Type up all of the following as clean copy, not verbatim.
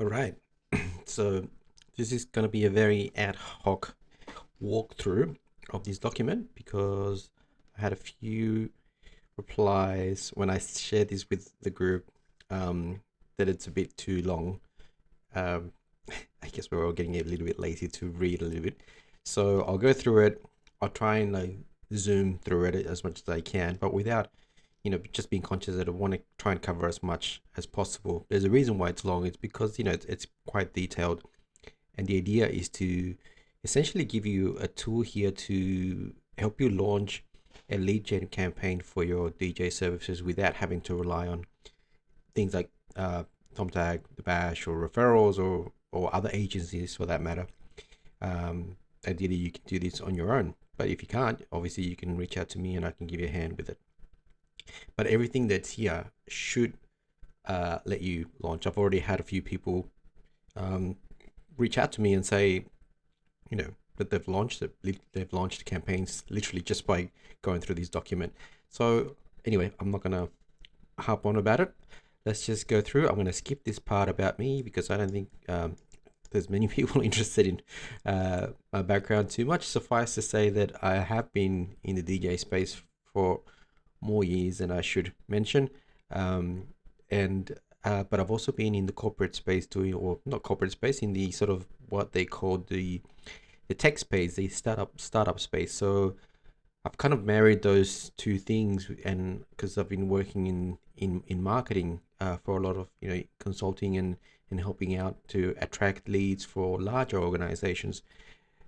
All right. So this is going to be a very ad hoc walkthrough of this document because I had a few replies when I shared this with the group that it's a bit too long. Um, I guess we're all getting a little bit lazy to read a little bit. So I'll go through it. I'll try and like zoom through it as much as I can, but without just being conscious that I want to try and cover as much as possible. There's a reason why it's long. It's because it's quite detailed, and the idea is to essentially give you a tool here to help you launch a lead gen campaign for your DJ services without having to rely on things like Thumbtack, the Bash, or referrals, or other agencies for that matter. Ideally, you can do this on your own, but if you can't, obviously you can reach out to me and I can give you a hand with it. But everything that's here should let you launch. I've already had a few people um, reach out to me and say, that they've launched campaigns literally just by going through this document. So anyway, I'm not gonna harp on about it. Let's just go through. I'm gonna skip this part about me because I don't think there's many people interested in my background too much. Suffice to say that I have been in the DJ space for more years than I should mention. Um, and But I've also been in the corporate space doing, or not corporate space, in the sort of what they call the tech space, the startup space. So I've kind of married those two things, and because I've been working in marketing for a lot of consulting and helping out to attract leads for larger organizations.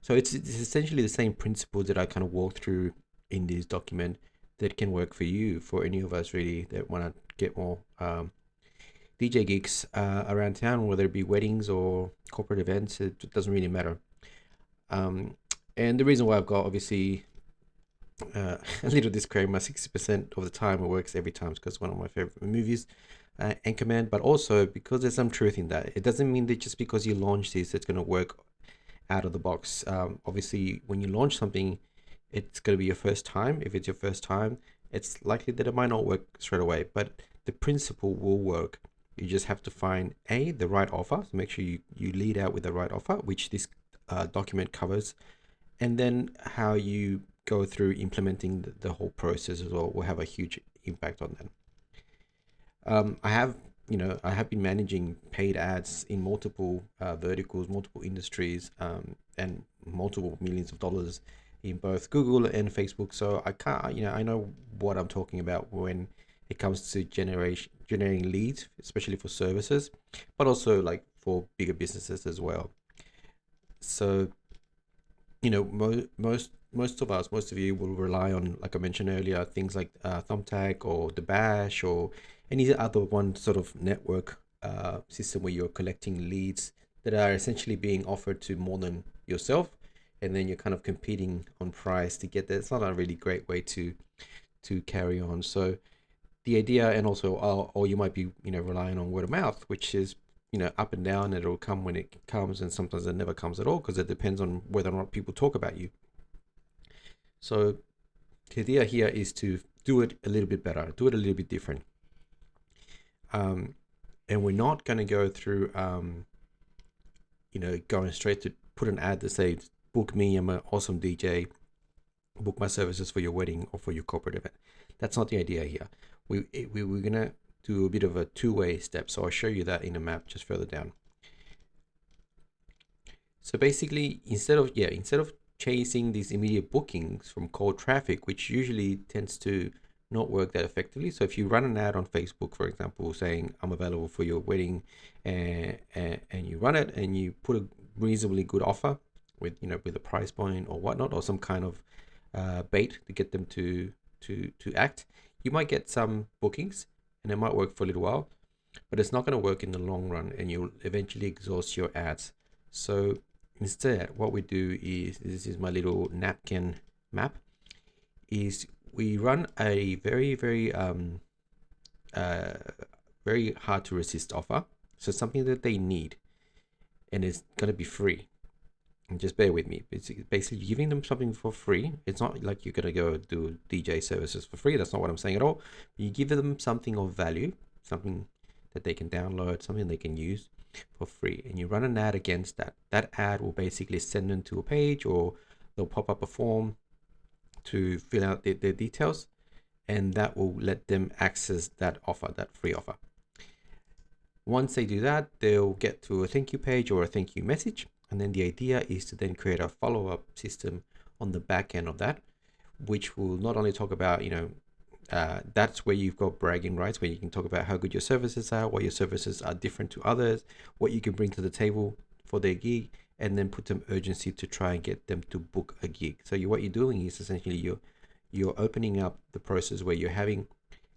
So it's essentially the same principles that I kind of walk through in this document that can work for you, for any of us really that want to get more DJ gigs around town, whether it be weddings or corporate events. It doesn't really matter. Um, and the reason why I've got obviously a little disclaimer: 60% of the time it works every time because one of my favorite movies, Anchorman. But also because there's some truth in that. It doesn't mean that just because you launch this, it's going to work out of the box. Obviously, when you launch something, it's going to be your first time. If it's your first time, it's likely that it might not work straight away, but the principle will work. You just have to find the right offer. So make sure you lead out with the right offer, which this document covers, and then how you go through implementing the whole process as well will have a huge impact on that. I have been managing paid ads in multiple verticals, multiple industries, and multiple millions of dollars in both Google and Facebook. So I know what I'm talking about when it comes to generating leads, especially for services, but also like for bigger businesses as well. So most of you will rely on, like I mentioned earlier, things like Thumbtack or the Bash or any other one sort of network system where you're collecting leads that are essentially being offered to more than yourself, and then you're kind of competing on price to get there. It's not a really great way to carry on. So the idea, and also, or you might be relying on word of mouth, which is up and down. It'll come when it comes, and sometimes it never comes at all because it depends on whether or not people talk about you. So the idea here is to do it a little bit better, do it a little bit different. And we're not going to go through going straight to put an ad that says, book me, I'm an awesome DJ, book my services for your wedding or for your corporate event. That's not the idea here. We're going to do a bit of a two-way step. So I'll show you that in a map just further down. So basically, instead of chasing these immediate bookings from cold traffic, which usually tends to not work that effectively. So if you run an ad on Facebook, for example, saying I'm available for your wedding, and you run it and you put a reasonably good offer with a price point or whatnot, or some kind of bait to get them to act, you might get some bookings and it might work for a little while, but it's not going to work in the long run, and you'll eventually exhaust your ads. So instead, what we do is, this is my little napkin map, is we run a very hard to resist offer. So something that they need, and it's gonna be free. And just bear with me. It's basically giving them something for free. It's not like you're gonna go do DJ services for free. That's not what I'm saying at all. You give them something of value, something that they can download, something they can use, for free, and you run an ad against that. That ad will basically send them to a page, or they'll pop up a form to fill out their details, and that will let them access that offer, that free offer. Once they do that, they'll get to a thank you page or a thank you message. And then the idea is to then create a follow-up system on the back end of that, which will not only talk about, that's where you've got bragging rights, where you can talk about how good your services are, why your services are different to others, what you can bring to the table for their gig, and then put some urgency to try and get them to book a gig. So what you're doing is essentially you're opening up the process where you're having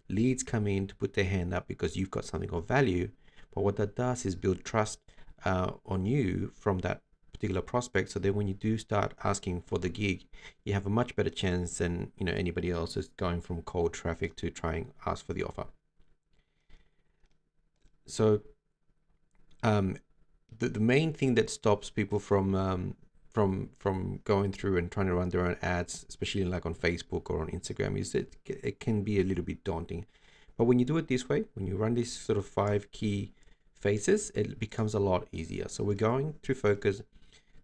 leads come in to put their hand up because you've got something of value. But what that does is build trust on you from that particular prospect, so that when you do start asking for the gig, you have a much better chance than anybody else is going from cold traffic to try and ask for the offer. So the main thing that stops people from going through and trying to run their own ads, especially like on Facebook or on Instagram, is that it can be a little bit daunting. But when you do it this way, when you run these sort of 5 key phases, it becomes a lot easier. So we're going to focus.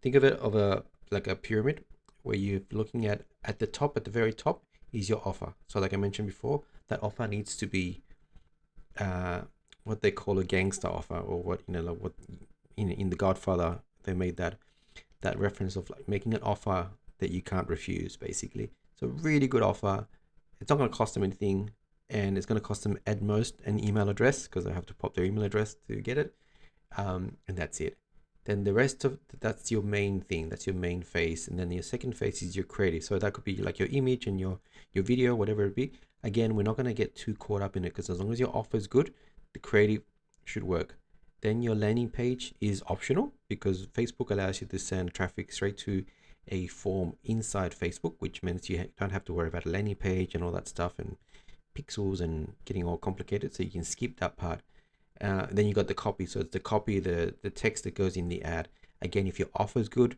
Think of it of like a pyramid, where you're looking at the top, at the very top is your offer. So like I mentioned before, that offer needs to be what they call a gangster offer, or what like what in The Godfather they made that reference of like making an offer that you can't refuse, basically. So really good offer. It's not going to cost them anything, and it's going to cost them at most an email address, because they have to pop their email address to get it, and that's it. Then the rest of that's your main thing, that's your main phase. And then your second phase is your creative. So that could be like your image and your video, whatever it be. Again, we're not going to get too caught up in it, because as long as your offer is good, the creative should work. Then your landing page is optional, because Facebook allows you to send traffic straight to a form inside Facebook, which means you don't have to worry about a landing page and all that stuff and pixels and getting all complicated, so you can skip that part. Then you got the copy. So it's the copy, the text that goes in the ad. Again, if your offer is good,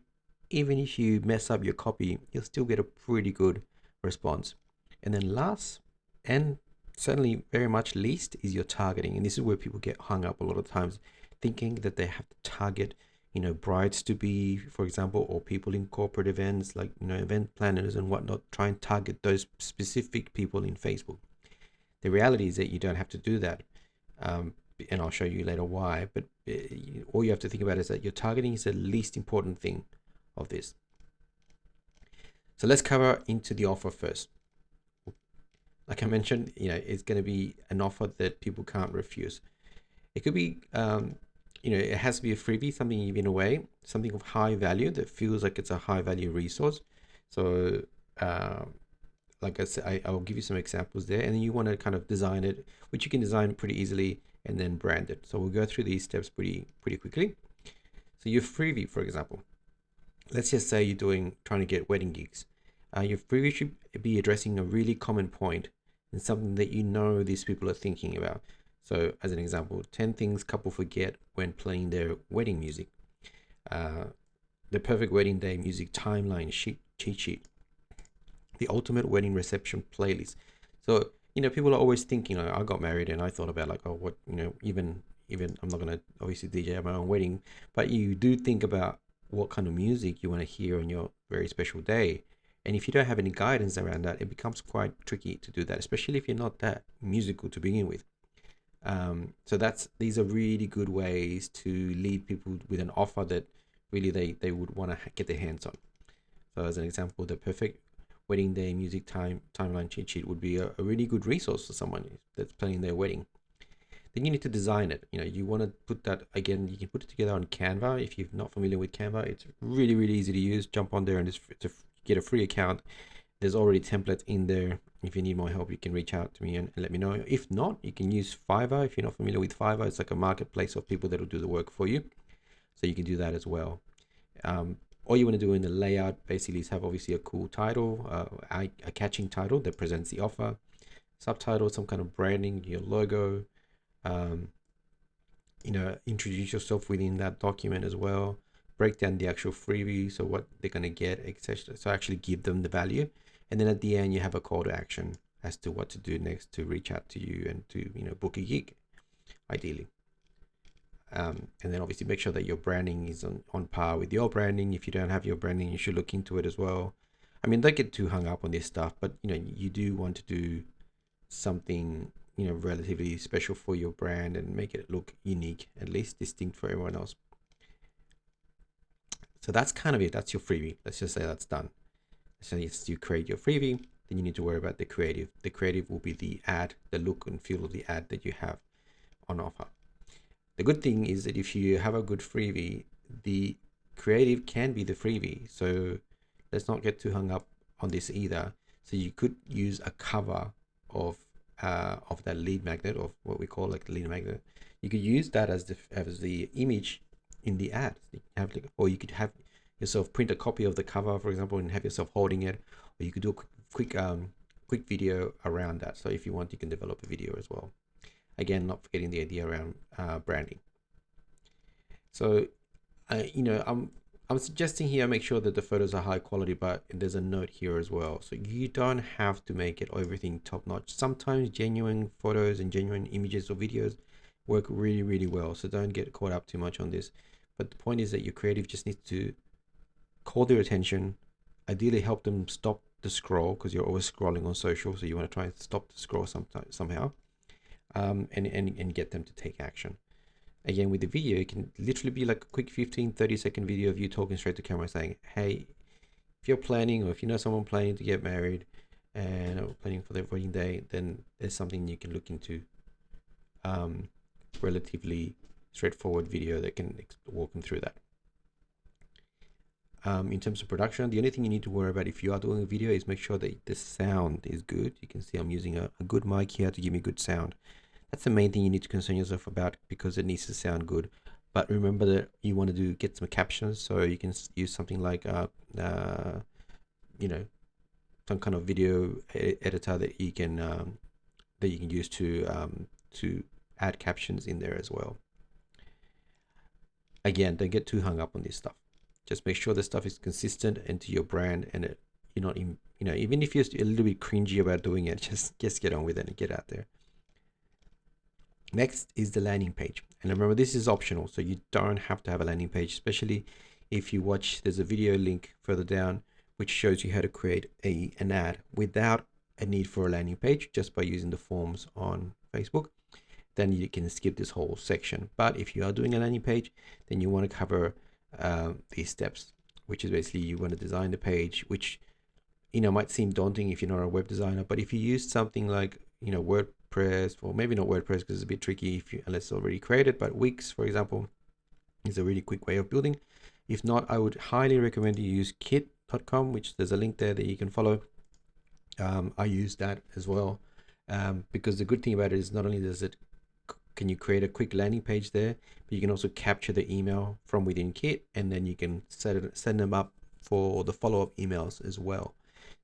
even if you mess up your copy, you'll still get a pretty good response. And then last, and certainly very much least, is your targeting. And this is where people get hung up a lot of times, thinking that they have to target brides to be, for example, or people in corporate events, like event planners and whatnot. Try and target those specific people in Facebook. The reality is that you don't have to do that. And I'll show you later why, but all you have to think about is that your targeting is the least important thing of this. So let's cover into the offer first. Like I mentioned, it's going to be an offer that people can't refuse. It could be, it has to be a freebie, something you give away, something of high value that feels like it's a high value resource. So, like I said, I'll give you some examples there, and then you want to kind of design it, which you can design pretty easily, and then brand it. So we'll go through these steps pretty quickly. So your freebie, for example, let's just say you're trying to get wedding gigs. Your freebie should be addressing a really common point and something that these people are thinking about. So as an example, 10 things couple forget when playing their wedding music. The perfect wedding day music timeline cheat sheet. The ultimate wedding reception playlist. So people are always thinking, I got married and I thought about like, oh, what, even I'm not gonna obviously DJ at my own wedding, but you do think about what kind of music you want to hear on your very special day. And if you don't have any guidance around that, it becomes quite tricky to do that, especially if you're not that musical to begin with. So these are really good ways to lead people with an offer that really they would want to get their hands on. So as an example, the perfect wedding day music timeline cheat sheet would be a really good resource for someone that's planning their wedding. Then you need to design it. You want to put that, again, you can put it together on Canva. If you're not familiar with Canva, it's really easy to use. Jump on there and just to get a free account. There's already templates in there. If you need more help, you can reach out to me and let me know. If not, you can use Fiverr. If you're not familiar with Fiverr, it's like a marketplace of people that will do the work for you. So you can do that as well. All you want to do in the layout basically is have obviously a cool title, a catching title that presents the offer, subtitle, some kind of branding, your logo, introduce yourself within that document as well, break down the actual freebie, so what they're going to get, etc. So actually give them the value. And then at the end, you have a call to action as to what to do next to reach out to you and to, book a gig, ideally. And then obviously make sure that your branding is on par with your branding. If you don't have your branding, you should look into it as well. I mean, don't get too hung up on this stuff, but you do want to do something relatively special for your brand and make it look unique, at least distinct for everyone else. So that's kind of it. That's your freebie. Let's just say that's done. So yes, you create your freebie, then you need to worry about the creative. The creative will be the ad, the look and feel of the ad that you have on offer. The good thing is that if you have a good freebie, the creative can be the freebie. So let's not get too hung up on this either. So you could use a cover of that lead magnet, of what we call like the lead magnet. You could use that as the image in the ad. Or you could have yourself print a copy of the cover, for example, and have yourself holding it. Or you could do a quick video around that. So if you want, you can develop a video as well. Again, not forgetting the idea around branding. So, I'm suggesting here make sure that the photos are high quality, but there's a note here as well. So you don't have to make it everything top notch. Sometimes genuine photos and genuine images or videos work really, really well. So don't get caught up too much on this. But the point is that your creative just needs to call their attention, ideally help them stop the scroll, because you're always scrolling on social. So you want to try and stop the scroll somehow, and get them to take action. Again, with the video, it can literally be like a quick 15-30 second video of you talking straight to camera saying, hey, if you're planning, or if you know someone planning to get married and planning for their wedding day, then there's something you can look into. Relatively straightforward video that can walk them through that. In terms of production, the only thing you need to worry about if you are doing a video is make sure that the sound is good. You can see I'm using a good mic here to give me good sound. That's the main thing you need to concern yourself about, because it needs to sound good. But remember that you want to get some captions, so you can use something like some kind of video editor that you can use to add captions in there as well. Again, don't get too hung up on this stuff. Just make sure the stuff is consistent and to your brand, and you're not even if you're a little bit cringy about doing it, just get on with it and get out there. Next is the landing page. And remember, this is optional, so you don't have to have a landing page, especially if you watch, there's a video link further down which shows you how to create an ad without a need for a landing page, just by using the forms on Facebook. Then you can skip this whole section. But if you are doing a landing page, then you want to cover these steps, which is basically you want to design the page, which might seem daunting if you're not a web designer. But if you use something like WordPress, or maybe not WordPress because it's a bit tricky unless it's already created, but Wix, for example, is a really quick way of building. If not, I would highly recommend you use kit.com, which there's a link there that you can follow. I use that as well, because the good thing about it is not only can you create a quick landing page there, but you can also capture the email from within Kit, and then you can send them up for the follow-up emails as well.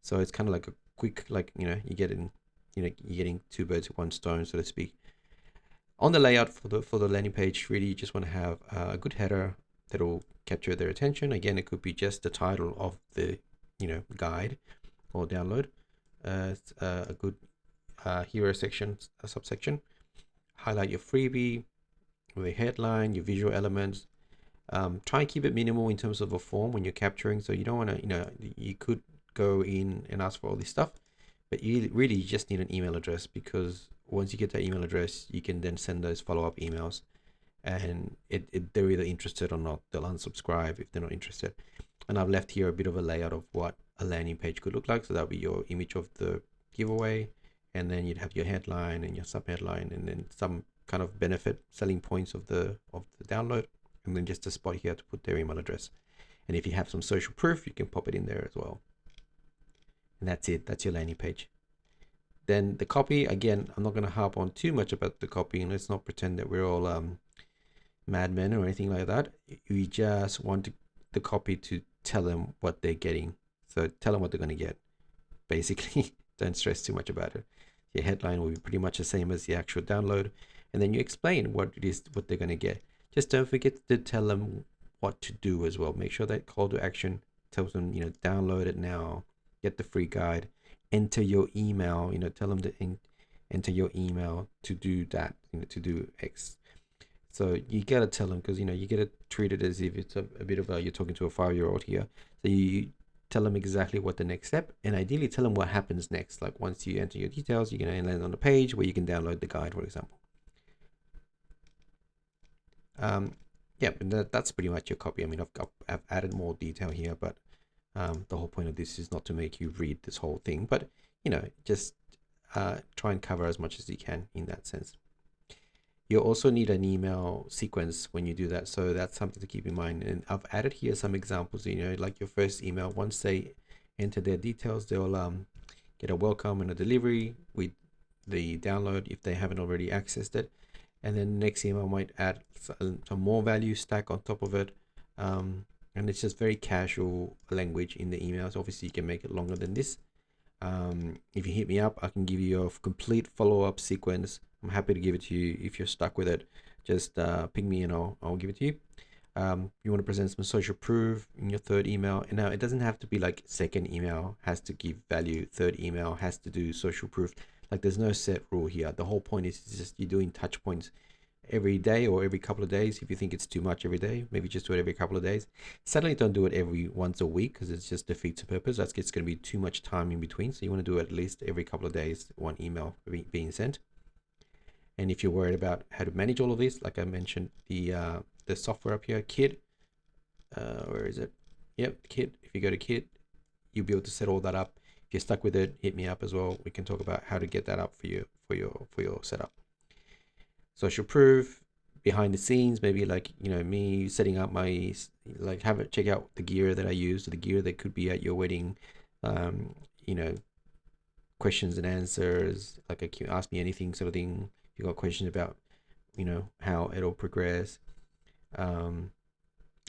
So it's kind of like a quick, you're getting two birds with one stone, so to speak. On the layout for the landing page, really you just want to have a good header that'll capture their attention. Again, it could be just the title of the guide or download, a good hero section, a subsection. Highlight your freebie with a headline, your visual elements. Try and keep it minimal in terms of a form when you're capturing. So you don't want to, you could go in and ask for all this stuff, but you really just need an email address, because once you get that email address, you can then send those follow-up emails, and they're either interested or not. They'll unsubscribe if they're not interested. And I've left here a bit of a layout of what a landing page could look like. So that'll be your image of the giveaway, and then you'd have your headline and your subheadline, and then some kind of benefit selling points of the download, and then just a spot here to put their email address. And if you have some social proof, you can pop it in there as well. And that's it. That's your landing page. Then the copy, again, I'm not going to harp on too much about the copy, and let's not pretend that we're all madmen or anything like that. We just want the copy to tell them what they're getting. So tell them what they're going to get, basically. Don't stress too much about it. Your headline will be pretty much the same as the actual download, and then you explain what they're going to get. Just don't forget to tell them what to do as well. Make sure that call to action tells them, download it now, get the free guide, enter your email, tell them to enter your email to do that, to do X. So you gotta tell them, because you gotta treat it as if it's a bit of you're talking to a 5-year-old here. So you tell them exactly what the next step, and ideally tell them what happens next. Like once you enter your details, you're gonna land on a page where you can download the guide, for example. Um, yeah, but that's pretty much your copy. I mean, I've added more detail here, but the whole point of this is not to make you read this whole thing, but just try and cover as much as you can in that sense. You also need an email sequence when you do that, so that's something to keep in mind. And I've added here some examples. Like your first email, once they enter their details, they'll get a welcome and a delivery with the download if they haven't already accessed it. And then the next email might add some more value stack on top of it. And it's just very casual language in the emails. Obviously, you can make it longer than this. If you hit me up, I can give you a complete follow-up sequence. I'm happy to give it to you. If you're stuck with it, just ping me and I'll give it to you. You want to present some social proof in your third email. And now it doesn't have to be like second email has to give value, third email has to do social proof. Like there's no set rule here. The whole point is just you're doing touch points every day or every couple of days. If you think it's too much every day, maybe just do it every couple of days. Certainly don't do it every once a week, because it just defeats the purpose. That's it's going to be too much time in between. So you want to do it at least every couple of days, one email being sent. And if you're worried about how to manage all of this, like I mentioned, the software up here, Kit, where is it? Yep, Kit. If you go to Kit, you'll be able to set all that up. If you're stuck with it, hit me up as well. We can talk about how to get that up for you for your setup. Social proof, behind the scenes, maybe like me setting up my, like, have it check out the gear that I use, or the gear that could be at your wedding. um you know Questions and answers, like ask me anything sort of thing. If you got questions about how it'll progress. um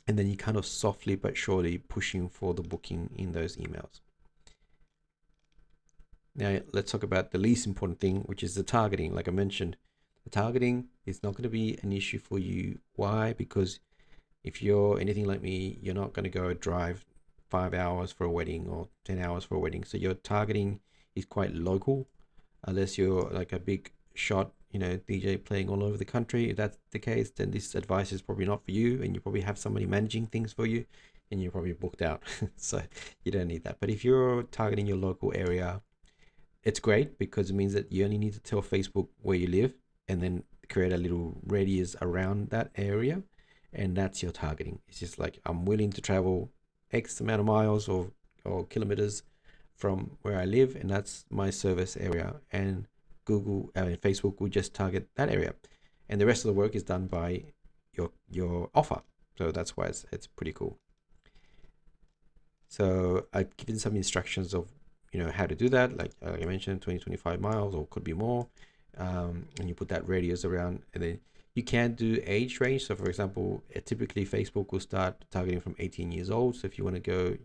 and then you kind of softly but surely pushing for the booking in those emails. Now let's talk about the least important thing, which is the targeting. Like I mentioned, the targeting is not going to be an issue for you. Why? Because if you're anything like me, you're not going to go drive 5 hours for a wedding or 10 hours for a wedding. So your targeting is quite local, unless you're like a big shot, DJ playing all over the country. If that's the case, then this advice is probably not for you, and you probably have somebody managing things for you, and you're probably booked out. So you don't need that. But if you're targeting your local area, it's great, because it means that you only need to tell Facebook where you live and then create a little radius around that area, and that's your targeting. It's just like, I'm willing to travel X amount of miles or kilometers from where I live, and that's my service area. And Facebook will just target that area, and the rest of the work is done by your offer. So that's why it's pretty cool. So I've given some instructions of how to do that, like I mentioned, 20-25 miles, or could be more. And you put that radius around, and then you can do age range. So for example, typically Facebook will start targeting from 18 years old. So if you want to go,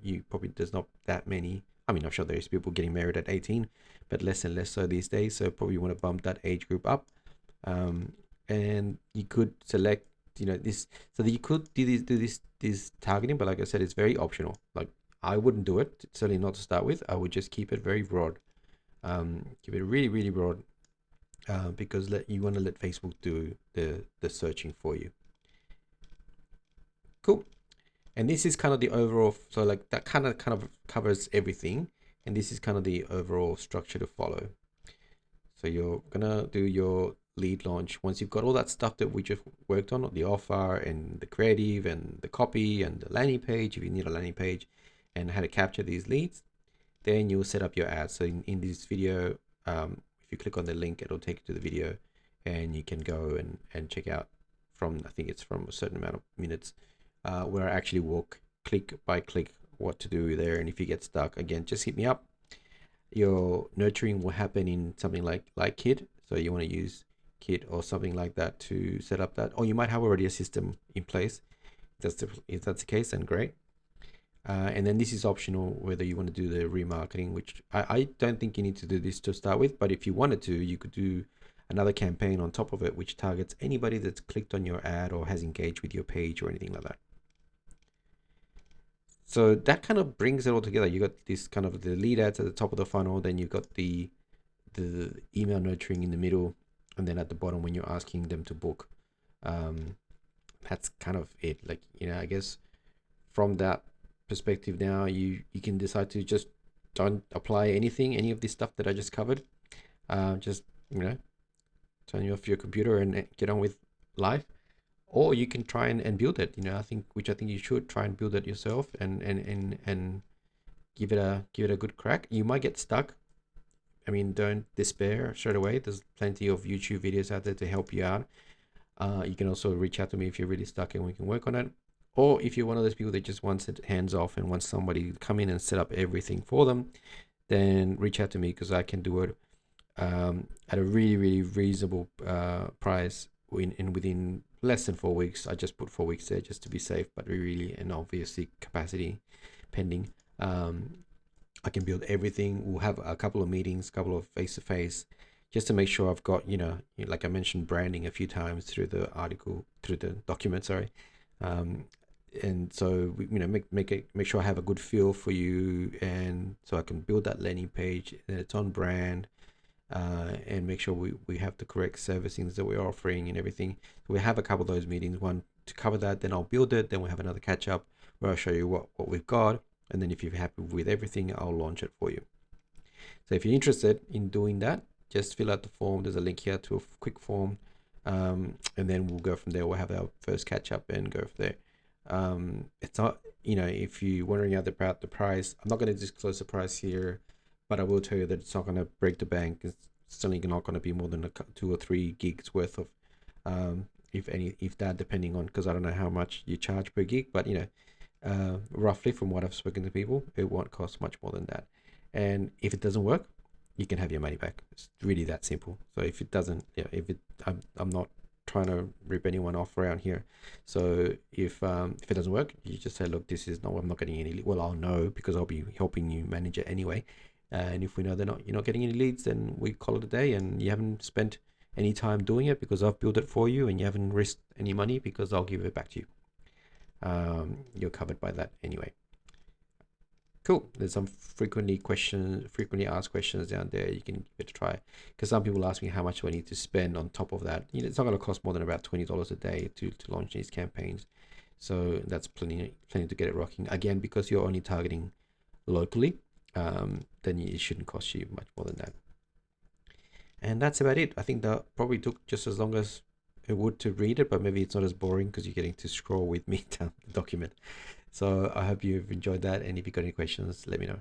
there's not that many. I mean, I'm sure there's people getting married at 18, but less and less so these days. So probably you want to bump that age group up. And you could select this, so that you could do this targeting, but like I said, it's very optional. Like, I wouldn't do it, certainly not to start with. I would just keep it very broad. Keep it really, really broad, because you want to let Facebook do the searching for you. Cool. And this is kind of the overall, so like that kind of covers everything. And this is kind of the overall structure to follow. So you're gonna do your lead launch once you've got all that stuff that we just worked on, the offer and the creative and the copy and the landing page, if you need a landing page, and how to capture these leads. Then you'll set up your ads. So in this video, if you click on the link, it'll take you to the video, and you can go and check out from, I think it's from a certain amount of minutes, where I actually walk click by click what to do there. And if you get stuck, again, just hit me up. Your nurturing will happen in something like Kit. So you want to use Kit or something like that to set up that, or you might have already a system in place. If that's the case, then great. And then this is optional, whether you want to do the remarketing, which I don't think you need to do this to start with, but if you wanted to, you could do another campaign on top of it, which targets anybody that's clicked on your ad or has engaged with your page or anything like that. So that kind of brings it all together. You got this kind of the lead ads at the top of the funnel, then you've got the email nurturing in the middle, and then at the bottom when you're asking them to book. Um, that's kind of it. Like, I guess from that perspective now, you can decide to just don't apply any of this stuff that I just covered. Just, turn you off your computer and get on with life. Or you can try and build it. I think you should try and build it yourself and give it a good crack. You might get stuck. I mean, don't despair straight away. There's plenty of YouTube videos out there to help you out. You can also reach out to me if you're really stuck and we can work on it. Or if you're one of those people that just wants it hands off and wants somebody to come in and set up everything for them, then reach out to me because I can do it at a really, really reasonable price within less than 4 weeks. I just put 4 weeks there just to be safe, but really, and obviously capacity pending. I can build everything. We'll have a couple of meetings, a couple of face to face, just to make sure I've got, like I mentioned, branding a few times through the article, through the document, sorry. Um, and so make sure I have a good feel for you, and so I can build that landing page and it's on brand, and make sure we have the correct servicings that we're offering and everything. So we have a couple of those meetings, one to cover that, then I'll build it, then we'll have another catch up where I'll show you what we've got, and then if you're happy with everything, I'll launch it for you. So if you're interested in doing that, just fill out the form. There's a link here to a quick form, and then we'll go from there. We'll have our first catch up and go from there. It's not, if you're wondering about the price, I'm not going to disclose the price here, but I will tell you that it's not going to break the bank. It's certainly not going to be more than 2 or 3 gigs worth of, if that, depending on, because I don't know how much you charge per gig, but roughly from what I've spoken to people, it won't cost much more than that. And if it doesn't work, you can have your money back. It's really that simple. So if it doesn't, I'm not trying to rip anyone off around here. So if it doesn't work, you just say, look, this is not, I'm not getting any. Well, I'll know because I'll be helping you manage it anyway. And if we know you're not getting any leads, then we call it a day, and you haven't spent any time doing it because I've built it for you, and you haven't risked any money because I'll give it back to you. You're covered by that anyway. Cool. There's some frequently asked questions down there. You can give it a try, because some people ask me how much do I need to spend on top of that. It's not going to cost more than about $20 a day to launch these campaigns, so that's plenty to get it rocking. Again, because you're only targeting locally, then it shouldn't cost you much more than that. And that's about it. I think that probably took just as long as it would to read it, but maybe it's not as boring because you're getting to scroll with me down the document. So I hope you've enjoyed that. And if you've got any questions, let me know.